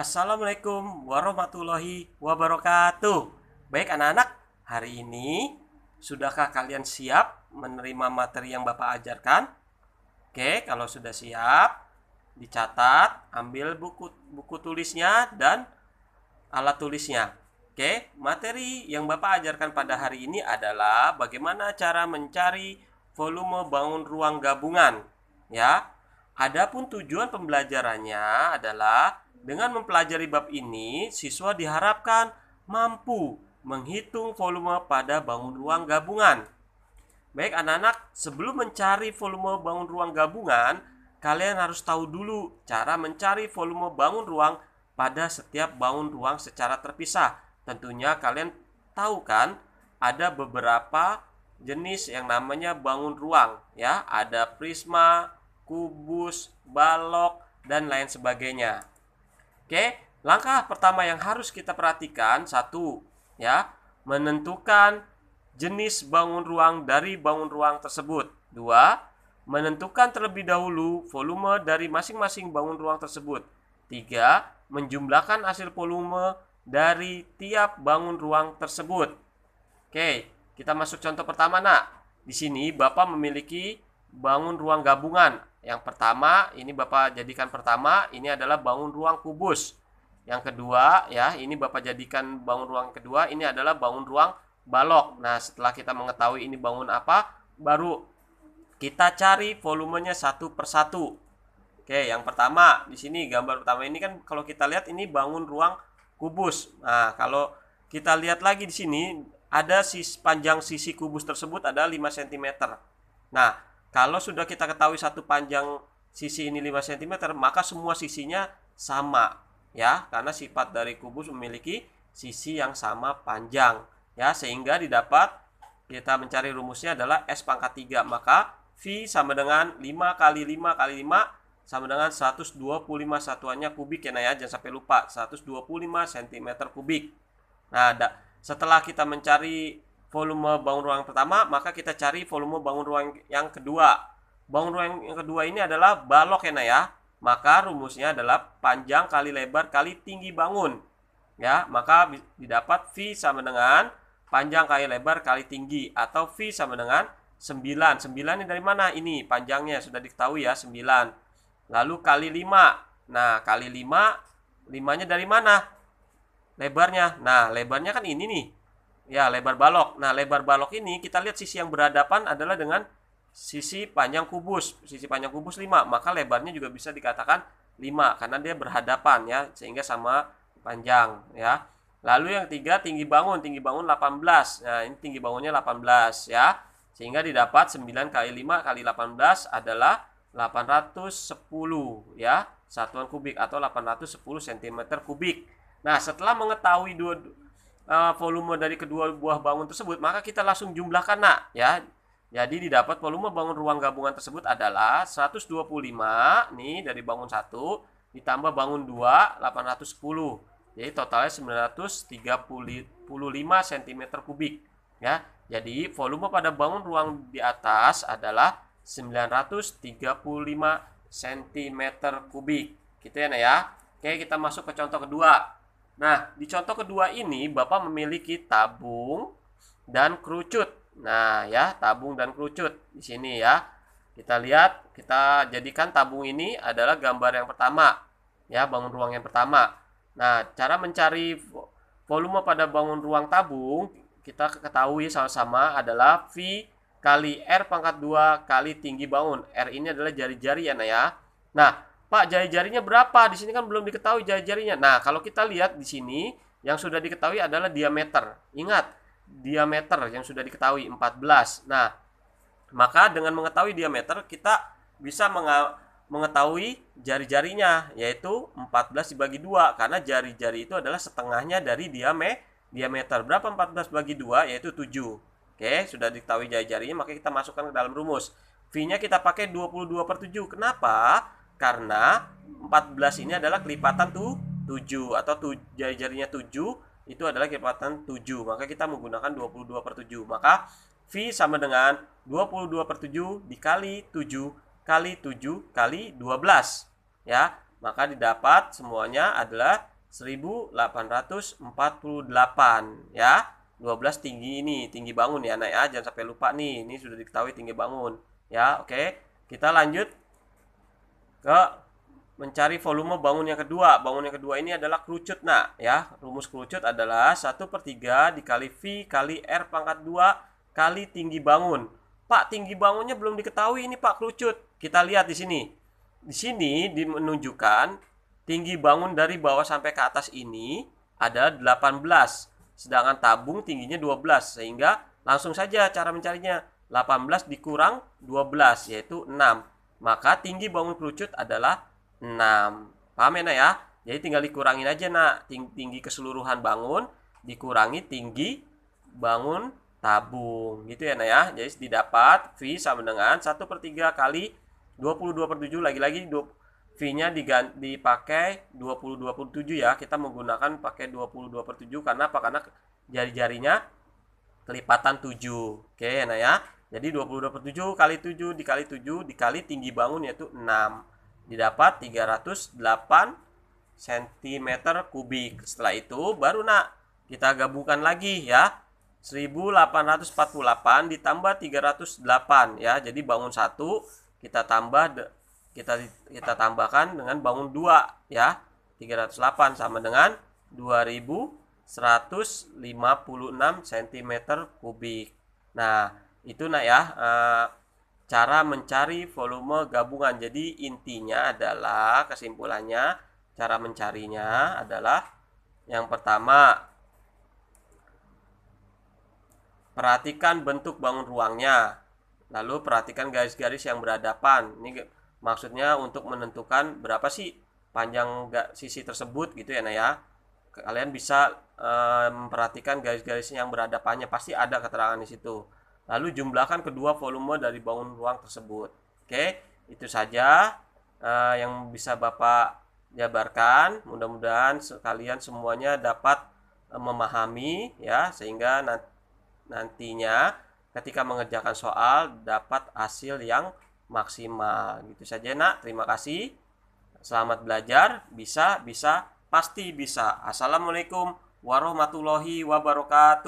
Assalamualaikum warahmatullahi wabarakatuh. Baik anak-anak, hari ini sudahkah kalian siap menerima materi yang Bapak ajarkan? Oke, kalau sudah siap, dicatat, ambil buku tulisnya dan alat tulisnya. Oke, materi yang Bapak ajarkan pada hari ini adalah bagaimana cara mencari volume bangun ruang gabungan. Ya, adapun tujuan pembelajarannya adalah dengan mempelajari bab ini, siswa diharapkan mampu menghitung volume pada bangun ruang gabungan. Baik anak-anak, sebelum mencari volume bangun ruang gabungan, kalian harus tahu dulu cara mencari volume bangun ruang pada setiap bangun ruang secara terpisah. Tentunya kalian tahu kan, ada beberapa jenis yang namanya bangun ruang, ya. Ada prisma, kubus, balok, dan lain sebagainya. Oke, langkah pertama yang harus kita perhatikan, satu, ya, menentukan jenis bangun ruang dari bangun ruang tersebut. Dua, menentukan terlebih dahulu volume dari masing-masing bangun ruang tersebut. Tiga, menjumlahkan hasil volume dari tiap bangun ruang tersebut. Oke, kita masuk contoh pertama, nak. Di sini Bapak memiliki bangun ruang gabungan. Yang pertama, ini Bapak jadikan pertama, ini adalah bangun ruang kubus. Yang kedua, ya, ini Bapak jadikan bangun ruang kedua, ini adalah bangun ruang balok. Nah, setelah kita mengetahui ini bangun apa, baru kita cari volumenya satu persatu. Oke, yang pertama, di sini gambar pertama ini kan kalau kita lihat ini bangun ruang kubus. Nah, kalau kita lihat lagi di sini, ada panjang sisi kubus tersebut ada 5 cm. Nah, kalau sudah kita ketahui satu panjang sisi ini 5 cm, maka semua sisinya sama, ya, karena sifat dari kubus memiliki sisi yang sama panjang, ya, sehingga didapat kita mencari rumusnya adalah S pangkat 3, maka V sama dengan 5 kali 5 kali 5 sama dengan 125 satuannya kubik, ya, nah, ya, jangan sampai lupa 125 cm kubik. Nah, setelah kita mencari volume bangun ruang pertama, maka kita cari volume bangun ruang yang kedua. Bangun ruang yang kedua ini adalah balok, ya, nah, ya. Maka rumusnya adalah panjang kali lebar kali tinggi bangun. Ya, maka didapat V sama dengan panjang kali lebar kali tinggi, atau V sama dengan 9. 9 ini dari mana? Ini panjangnya sudah diketahui, ya, 9. Lalu kali 5. Nah, kali 5, 5-nya dari mana? Lebarnya. Nah, lebarnya kan ini nih. Ya, lebar balok. Nah, lebar balok ini kita lihat sisi yang berhadapan adalah dengan sisi panjang kubus. Sisi panjang kubus 5, maka lebarnya juga bisa dikatakan 5 karena dia berhadapan, ya, sehingga sama panjang, ya. Lalu yang ketiga tinggi bangun 18. Nah, ini tinggi bangunnya 18, ya. Sehingga didapat 9 kali 5 kali 18 adalah 810, ya, satuan kubik atau 810 cm kubik. Nah, setelah mengetahui volume dari kedua buah bangun tersebut, maka kita langsung jumlahkan, nak, ya. Jadi didapat volume bangun ruang gabungan tersebut adalah 125 nih dari bangun 1 ditambah bangun 2 810. Jadi totalnya 935 cm kubik, ya. Jadi volume pada bangun ruang di atas adalah 935 cm kubik. Gitu, ya, nah, ya. Oke, kita masuk ke contoh kedua. Nah, di contoh kedua ini Bapak memiliki tabung dan kerucut. Nah, ya, tabung dan kerucut di sini, ya. Kita lihat, kita jadikan tabung ini adalah gambar yang pertama, ya, bangun ruang yang pertama. Nah, cara mencari volume pada bangun ruang tabung kita ketahui sama-sama adalah V kali R pangkat 2 kali tinggi bangun. R ini adalah jari-jari, ya, nah, ya. Nah, Pak, jari-jarinya berapa? Di sini kan belum diketahui jari-jarinya. Nah, kalau kita lihat di sini, yang sudah diketahui adalah diameter. Ingat, diameter yang sudah diketahui 14. Nah, maka dengan mengetahui diameter, kita bisa mengetahui jari-jarinya, yaitu 14 dibagi 2. Karena jari-jari itu adalah setengahnya dari diameter. Berapa 14 bagi 2? Yaitu 7. Oke, sudah diketahui jari-jarinya, maka kita masukkan ke dalam rumus. V-nya kita pakai 22/7. Kenapa? Karena 14 ini adalah kelipatan 7 atau jari-jarinya 7 itu adalah kelipatan 7. Maka kita menggunakan 22/7. Maka V sama dengan 22/7 dikali 7 kali 7 kali 12, ya. maka didapat semuanya adalah 1848 ya. 12 tinggi ini, tinggi bangun ya anak ya, jangan sampai lupa nih, ini sudah diketahui tinggi bangun ya. Oke, kita lanjut ke mencari volume bangun yang kedua. Bangun yang kedua ini adalah kerucut nak ya. Rumus kerucut adalah 1/3 dikali V kali R pangkat 2 kali tinggi bangun. Pak, tinggi bangunnya belum diketahui ini Pak kerucut. Kita lihat di sini. Di sini menunjukkan tinggi bangun dari bawah sampai ke atas ini ada 18. Sedangkan tabung tingginya 12. Sehingga langsung saja cara mencarinya. 18 dikurang 12 yaitu 6. Maka tinggi bangun kerucut adalah 6. Paham ya nak ya? Jadi tinggal dikurangin aja nak. Tinggi keseluruhan bangun dikurangi tinggi bangun tabung. Gitu ya nak ya. Jadi didapat V sama dengan 1/3 kali 22/7. Lagi-lagi V-nya dipakai 20/27 ya. Kita menggunakan pakai 20/7 karena apa? Karena jari-jarinya kelipatan 7. Oke, nah ya. Jadi 20/7 kali 7 dikali 7 dikali tinggi bangun yaitu 6. Didapat 308 cm kubik. Setelah itu baru nak kita gabungkan lagi ya. 1848 ditambah 308 ya. Jadi bangun 1 kita tambahkan dengan bangun 2 ya. 308 sama dengan 2156 cm kubik. Nah, itu nak ya cara mencari volume gabungan. Jadi intinya adalah, kesimpulannya cara mencarinya adalah yang pertama, perhatikan bentuk bangun ruangnya. Lalu perhatikan garis-garis yang berhadapan. Ini maksudnya untuk menentukan berapa sih panjang sisi tersebut gitu ya nah ya. Kalian bisa memperhatikan garis-garis yang berhadapannya, pasti ada keterangan di situ. Lalu jumlahkan kedua volume dari bangun ruang tersebut. Oke, itu saja yang bisa Bapak jabarkan. Mudah-mudahan kalian semuanya dapat memahami ya, sehingga nantinya ketika mengerjakan soal dapat hasil yang maksimal. Gitu saja nak, terima kasih. Selamat belajar, bisa, pasti bisa. Assalamualaikum warahmatullahi wabarakatuh.